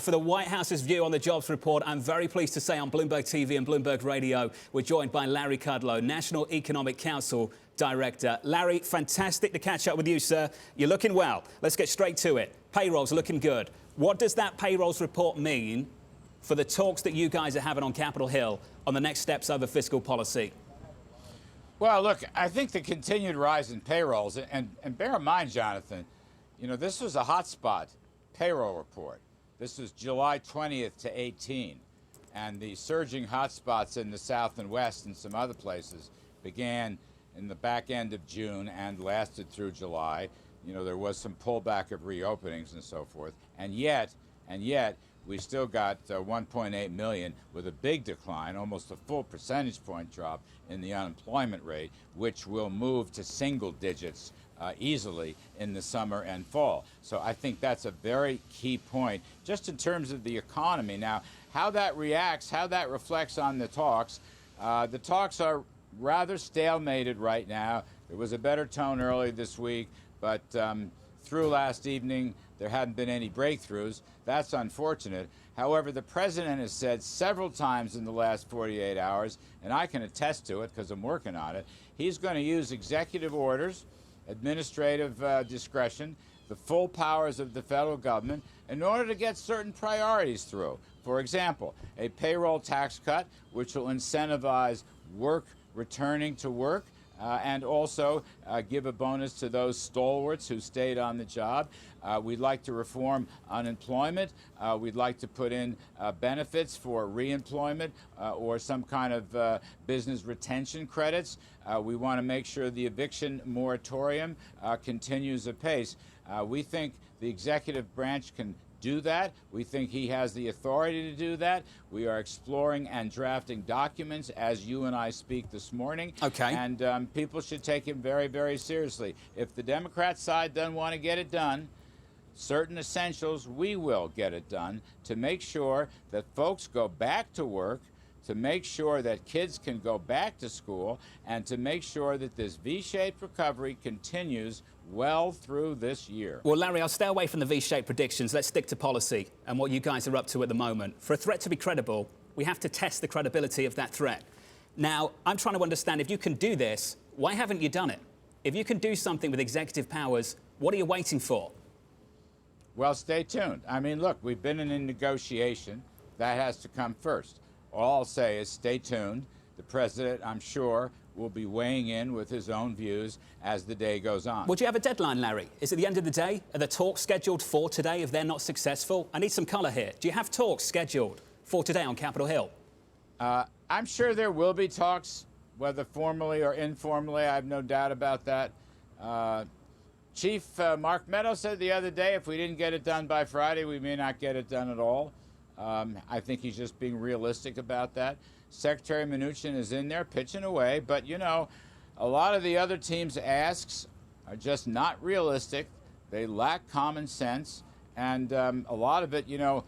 For the White House's view on the jobs report, I'm very pleased to say on Bloomberg TV and Bloomberg Radio, we're joined by Larry Kudlow, National Economic Council Director. Larry, fantastic to catch up with you, sir. You're looking well. Let's get straight to it. Payrolls looking good. What does that payrolls report mean for the talks that you guys are having on Capitol Hill on the next steps over fiscal policy? Well, look, I think the continued rise in payrolls, and bear in mind, Jonathan, you know, this was a hotspot payroll report. This was July 20th to 18, and the surging hotspots in the South and West and some other places began in the back end of June and lasted through July. You know, there was some pullback of reopenings and so forth, and yet, we still got 1.8 million with a big decline, almost a full percentage point drop in the unemployment rate, which will move to single digits easily in the summer and fall. So I think that's a very key point, just in terms of the economy. Now, how that reacts, how that reflects on the talks are rather stalemated right now. There was a better tone early this week, but through last evening, there hadn't been any breakthroughs. That's unfortunate. However, the president has said several times in the last 48 hours, and I can attest to it because I'm working on it, he's going to use executive orders, administrative discretion, the full powers of the federal government in order to get certain priorities through. For example, a payroll tax cut, which will incentivize work returning to work, and also give a bonus to those stalwarts who stayed on the job. We'd like to reform unemployment. We'd like to put in benefits for reemployment or some kind of business retention credits. We want to make sure the eviction moratorium continues apace. We think the executive branch can do that. We think he has the authority to do that. We are exploring and drafting documents as you and I speak this morning. Okay. And people should take him very, very seriously. If the Democrat side doesn't want to get it done, certain essentials, we will get it done to make sure that folks go back to work, to make sure that kids can go back to school, and to make sure that this V-shaped recovery continues well through this year. Well, Larry, I'll stay away from the V-shaped predictions. Let's stick to policy and what you guys are up to at the moment. For a threat to be credible, we have to test the credibility of that threat. Now, I'm trying to understand, if you can do this, why haven't you done it? If you can do something with executive powers, what are you waiting for? Well, stay tuned. I mean, look, we've been in a negotiation. That has to come first. All I'll say is stay tuned. The president, I'm sure, will be weighing in with his own views as the day goes on. Would you have a deadline, Larry? Is it the end of the day? Are the talks scheduled for today if they're not successful? I need some colour here. Do you have talks scheduled for today on Capitol Hill? I'm sure there will be talks, whether formally or informally. I have no doubt about that. Chief Mark Meadows said the other day, if we didn't get it done by Friday, we may not get it done at all. I think he's just being realistic about that. Secretary Mnuchin is in there pitching away, but, you know, a lot of the other team's asks are just not realistic. They lack common sense, and a lot of it, you know,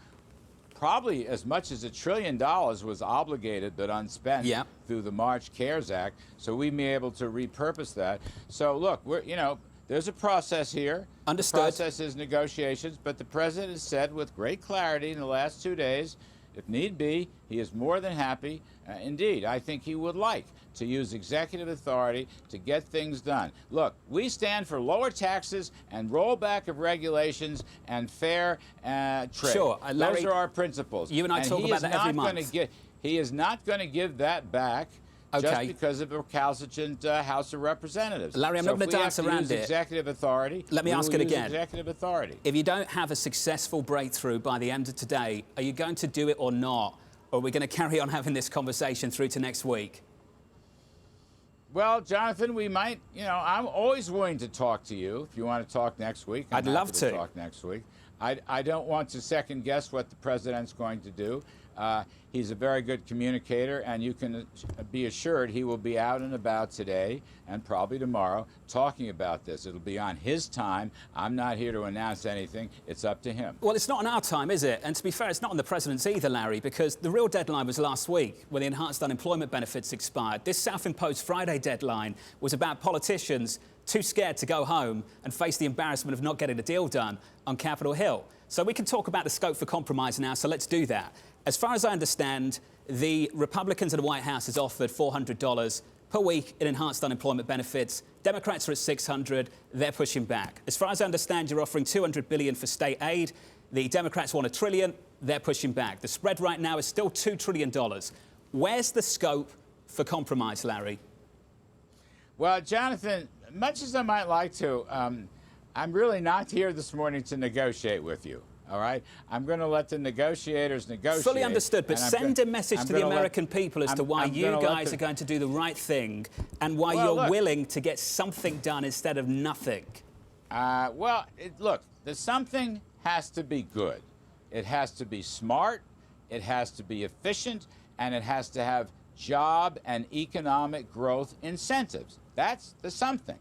probably as much as $1 trillion was obligated but unspent through the March CARES Act, so we may be able to repurpose that. So, look, you know, there's a process here. Understood. The process is negotiations, but the president has said with great clarity in the last 2 days, if need be, he is more than happy. Indeed, I think he would like to use executive authority to get things done. Look, we stand for lower taxes and rollback of regulations and fair trade. Sure, Larry, those are our principles. You and I talk about that every month. He is not going to give that back. Okay. Just because of a recalcitrant House of Representatives. Larry, I'm not going to dance around it. Executive authority. Let me ask it again. Executive authority. If you don't have a successful breakthrough by the end of today, are you going to do it or not? Or are we going to carry on having this conversation through to next week? Well, Jonathan, we might, you know, I'm always willing to talk to you if you want to talk next week. I'd love to talk next week. I don't want to second guess what the president's going to do. He's a very good communicator, and you can be assured he will be out and about today and probably tomorrow talking about this. It'll be on his time. I'm not here to announce anything. It's up to him. Well, it's not on our time, is it? And to be fair, it's not on the president's either, Larry, because the real deadline was last week when the enhanced unemployment benefits expired. This self-imposed Friday deadline was about politicians too scared to go home and face the embarrassment of not getting the deal done on Capitol Hill. So we can talk about the scope for compromise now, so let's do that. As far as I understand, the Republicans in the White House has offered $400 per week in enhanced unemployment benefits. Democrats are at $600. They're pushing back. As far as I understand, you're offering $200 billion for state aid. The Democrats want $1 trillion. They're pushing back. The spread right now is still $2 trillion. Where's the scope for compromise, Larry? Well, Jonathan, much as I might like to, I'm really not here this morning to negotiate with you. All right? I'm going to let the negotiators negotiate. Fully understood, but send a message to the American people as to why you guys are going to do the right thing and why you're willing to get something done instead of nothing. Look, the something has to be good. It has to be smart, it has to be efficient, and it has to have job and economic growth incentives. That's the something.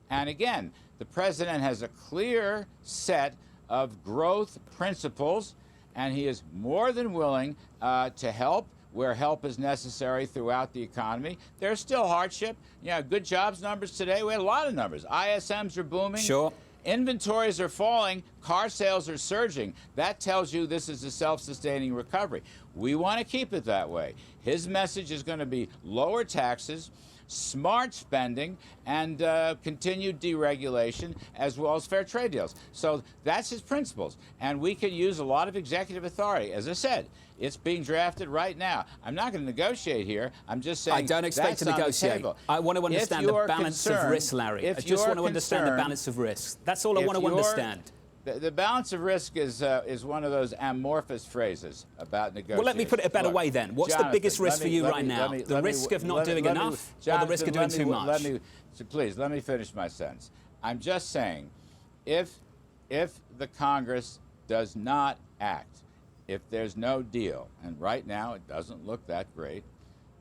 And again, the president has a clear set of growth principles, and he is more than willing to help where help is necessary throughout the economy. There's still hardship. Good jobs numbers today. We had a lot of numbers. ISMs are booming. Sure. Inventories are falling. Car sales are surging. That tells you this is a self-sustaining recovery. We want to keep it that way. His message is going to be lower taxes, smart spending, and continued deregulation, as well as fair trade deals. So that's his principles. And we can use a lot of executive authority. As I said, it's being drafted right now. I'm not going to negotiate here. I'm just saying I don't expect to negotiate. I want to understand the balance of risk, Larry. I just want to understand the balance of risk. That's all I want to understand. The balance of risk is one of those amorphous phrases about negotiation. Well, let me put it a better way then. What's the biggest risk for you right now? The risk of not doing enough or the risk of doing too much? Please, let me finish my sentence. I'm just saying, if the Congress does not act, if there's no deal, and right now it doesn't look that great,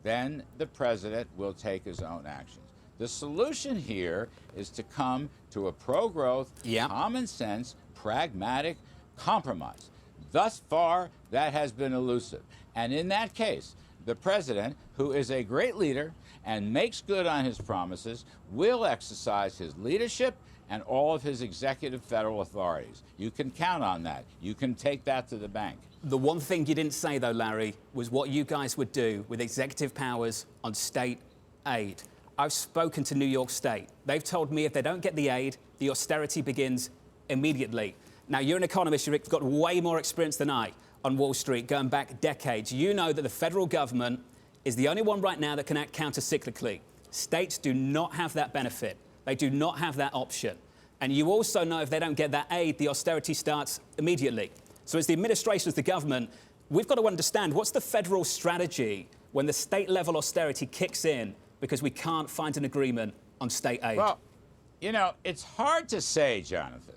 then the president will take his own actions. The solution here is to come to a pro-growth, common sense, pragmatic compromise. Thus far, that has been elusive. And in that case, the president, who is a great leader and makes good on his promises, will exercise his leadership and all of his executive federal authorities. You can count on that. You can take that to the bank. The one thing you didn't say, though, Larry, was what you guys would do with executive powers on state aid. I've spoken to New York State. They've told me if they don't get the aid, the austerity begins immediately. Now, you're an economist. You've got way more experience than I on Wall Street, going back decades. You know that the federal government is the only one right now that can act counter-cyclically. States do not have that benefit. They do not have that option. And you also know if they don't get that aid, the austerity starts immediately. So as the administration, as the government, we've got to understand what's the federal strategy when the state-level austerity kicks in because we can't find an agreement on state aid. Well, it's hard to say, Jonathan,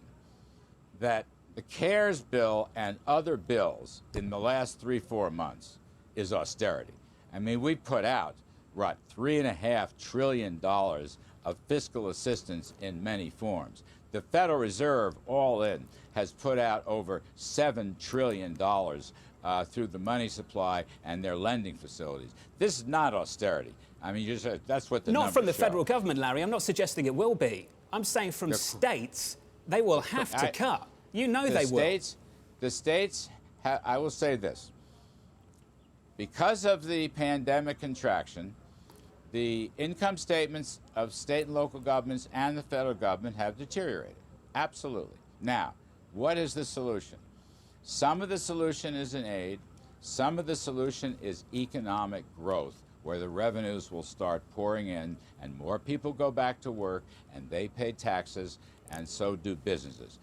that the CARES bill and other bills in the last 3-4 months is austerity. I mean, we put out, $3.5 trillion of fiscal assistance in many forms. The Federal Reserve, all in, has put out over $7 trillion through the money supply and their lending facilities. This is not austerity. I mean, that's what the numbers Not from the show. federal government, Larry. I'm not suggesting it will be. I'm saying from states, they will have to cut. You know they will. The states, I will say this. Because of the pandemic contraction, the income statements of state and local governments and the federal government have deteriorated. Absolutely. Now, what is the solution? Some of the solution is in aid. Some of the solution is economic growth, where the revenues will start pouring in and more people go back to work and they pay taxes and so do businesses.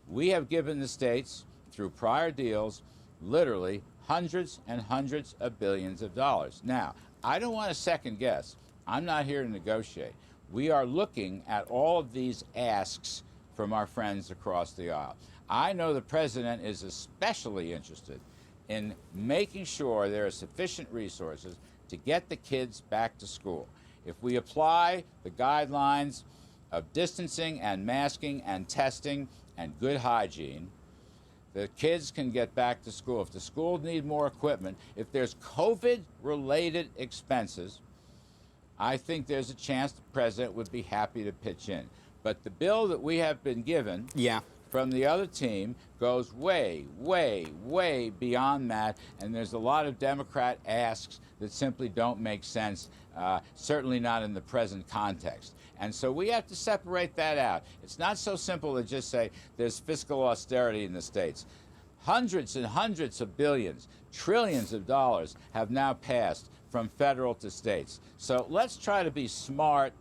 We have given the states, through prior deals, literally hundreds and hundreds of billions of dollars. Now, I don't want to second guess. I'm not here to negotiate. We are looking at all of these asks from our friends across the aisle. I know the president is especially interested in making sure there are sufficient resources to get the kids back to school. If we apply the guidelines of distancing and masking and testing and good hygiene, the kids can get back to school. If the schools need more equipment, if there's COVID-related expenses, I think there's a chance the president would be happy to pitch in. But the bill that we have been given from the other team goes way, way, way beyond that, and there's a lot of Democrat asks that simply don't make sense, certainly not in the present context. And so we have to separate that out. It's not so simple to just say there's fiscal austerity in the states. Hundreds and hundreds of billions, trillions of dollars have now passed from federal to states. So let's try to be smart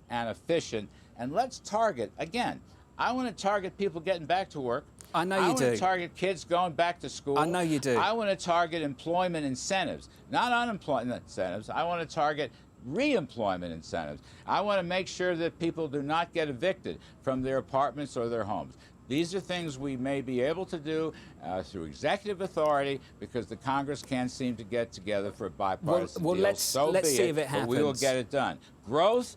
and efficient, and let's target, again, I want to target people getting back to work. I know you do. I want to target kids going back to school. I know you do. I want to target employment incentives, not unemployment incentives. I want to target re-employment incentives. I want to make sure that people do not get evicted from their apartments or their homes. These are things we may be able to do through executive authority because the Congress can't seem to get together for a bipartisan deal. Let's see if it happens. But we will get it done. Growth,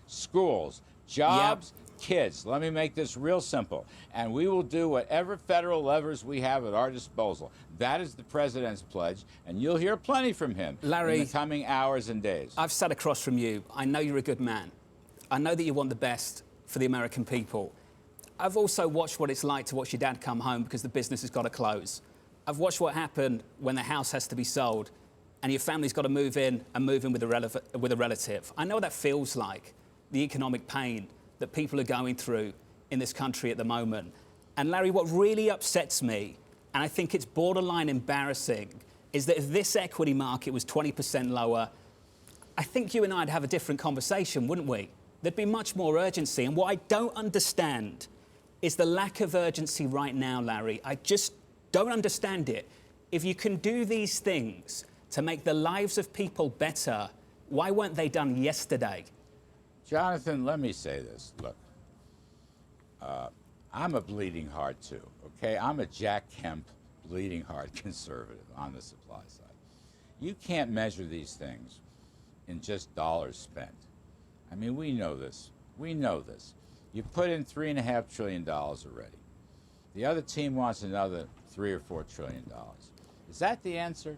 schools, jobs, kids. Let me make this real simple. And we will do whatever federal levers we have at our disposal. That is the president's pledge, and you'll hear plenty from him in the coming hours and days. I've sat across from you. I know you're a good man. I know that you want the best for the American people. I've also watched what it's like to watch your dad come home because the business has got to close. I've watched what happened when the house has to be sold and your family's got to move in with a relative. I know what that feels like, the economic pain that people are going through in this country at the moment. And Larry, what really upsets me, and I think it's borderline embarrassing, is that if this equity market was 20% lower, I think you and I'd have a different conversation, wouldn't we? There'd be much more urgency. And what I don't understand is the lack of urgency right now, Larry. I just don't understand it. If you can do these things to make the lives of people better, why weren't they done yesterday? Jonathan, let me say this. Look, I'm a bleeding heart too, okay? I'm a Jack Kemp bleeding heart conservative on the supply side. You can't measure these things in just dollars spent. I mean, we know this. We know this. You put in $3.5 trillion already. The other team wants another $3 or $4 trillion. Is that the answer?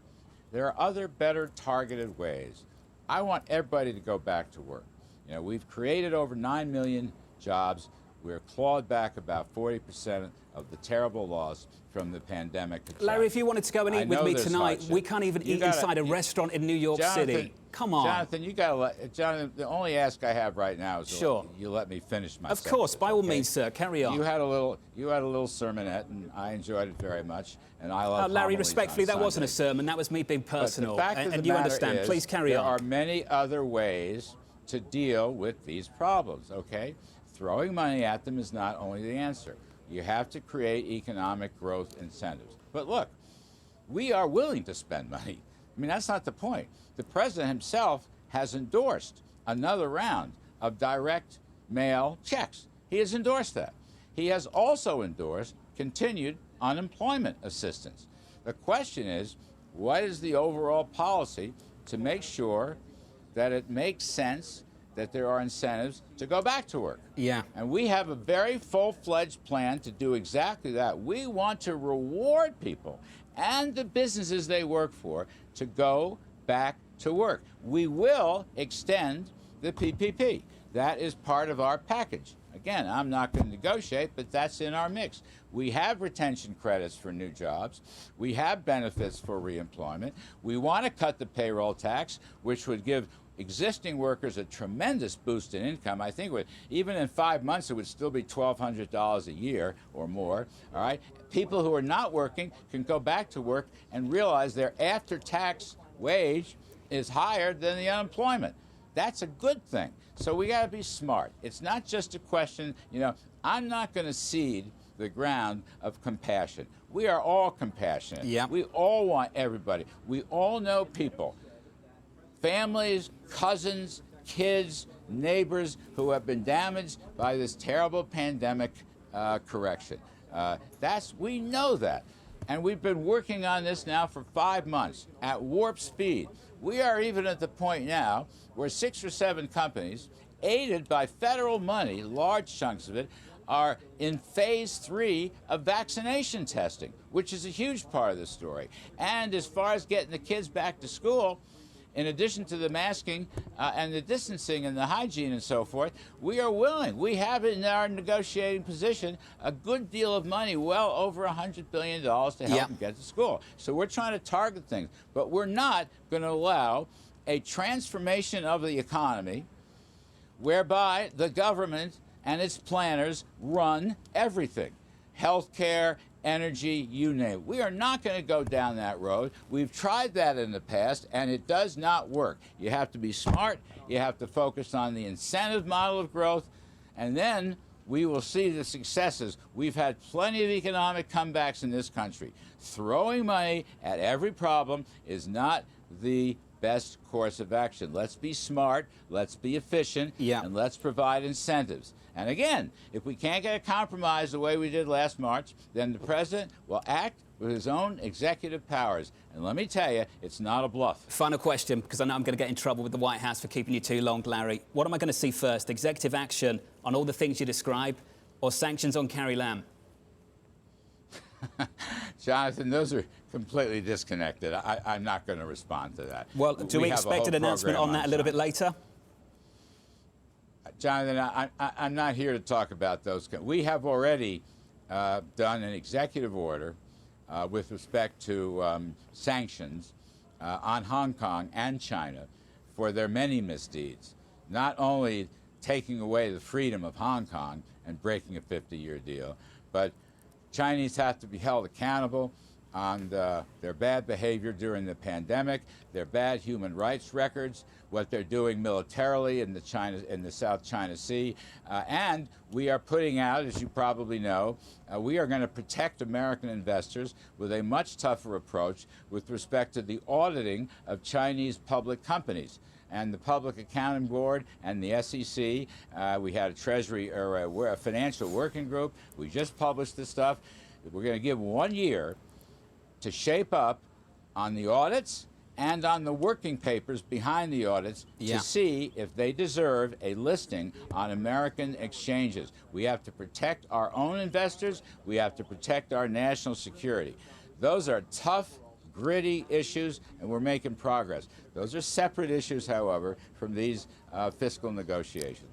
There are other better targeted ways. I want everybody to go back to work. You know, we've created over 9 million jobs. We're clawed back about 40% of the terrible loss from the pandemic. Larry, if you wanted to go and eat with me tonight, we can't even eat inside a restaurant in New York City. Come on. Jonathan, Jonathan, the only ask I have right now is you let me finish my sentence. Of course, by all means, sir. Carry on. You had a little sermonette, and I enjoyed it very much. And I love Larry, respectfully, that wasn't a sermon. That was me being personal. And you understand. Please carry on. There are many other ways to deal with these problems, okay? Throwing money at them is not only the answer. You have to create economic growth incentives. But look, we are willing to spend money. I mean, that's not the point. The president himself has endorsed another round of direct mail checks. He has endorsed that. He has also endorsed continued unemployment assistance. The question is, what is the overall policy to make sure that it makes sense that there are incentives to go back to work? Yeah. And we have a very full-fledged plan to do exactly that. We want to reward people and the businesses they work for to go back to work. We will extend the PPP. That is part of our package. Again, I'm not going to negotiate, but that's in our mix. We have retention credits for new jobs. We have benefits for reemployment. We want to cut the payroll tax, which would give existing workers a tremendous boost in income. I think even in 5 months, it would still be $1,200 a year or more, all right? People who are not working can go back to work and realize their after-tax wage is higher than the unemployment. That's a good thing. So we got to be smart. It's not just a question, you know, I'm not going to cede the ground of compassion. We are all compassionate. Yeah. We all want everybody. We all know people, families, cousins, kids, neighbors who have been damaged by this terrible pandemic correction. We know that. And we've been working on this now for 5 months at warp speed. We are even at the point now where 6 or 7 companies, aided by federal money, large chunks of it, are in phase 3 of vaccination testing, which is a huge part of the story. And as far as getting the kids back to school, in addition to the masking and the distancing and the hygiene and so forth, we are willing. We have in our negotiating position a good deal of money, well over $100 billion to help them get to school. So we're trying to target things, but we're not going to allow a transformation of the economy whereby the government and its planners run everything. Healthcare, energy, you name it. We are not going to go down that road. We've tried that in the past, and it does not work. You have to be smart. You have to focus on the incentive model of growth, and then we will see the successes. We've had plenty of economic comebacks in this country. Throwing money at every problem is not the best course of action. Let's be smart, let's be efficient, and let's provide incentives. And again, if we can't get a compromise the way we did last March, then the president will act with his own executive powers. And let me tell you, it's not a bluff. Final question, because I know I'm going to get in trouble with the White House for keeping you too long, Larry. What am I going to see first? Executive action on all the things you describe, or sanctions on Carrie Lam? Jonathan, those are completely disconnected. I'm not going to respond to that. Well, do we expect an announcement on that a little bit later? Jonathan, I'm not here to talk about those. We have already done an executive order with respect to sanctions on Hong Kong and China for their many misdeeds, not only taking away the freedom of Hong Kong and breaking a 50-year deal, but Chinese have to be held accountable on their bad behavior during the pandemic, their bad human rights records, what they're doing militarily in the South China Sea, and we are putting out, as you probably know, we are going to protect American investors with a much tougher approach with respect to the auditing of Chinese public companies. And the Public Accounting Board and the SEC, we had a Treasury or a financial working group. We just published this stuff. We're going to give 1 year to shape up on the audits and on the working papers behind the audits to see if they deserve a listing on American exchanges. We have to protect our own investors. We have to protect our national security. Those are tough, gritty issues, and we're making progress. Those are separate issues, however, from these fiscal negotiations.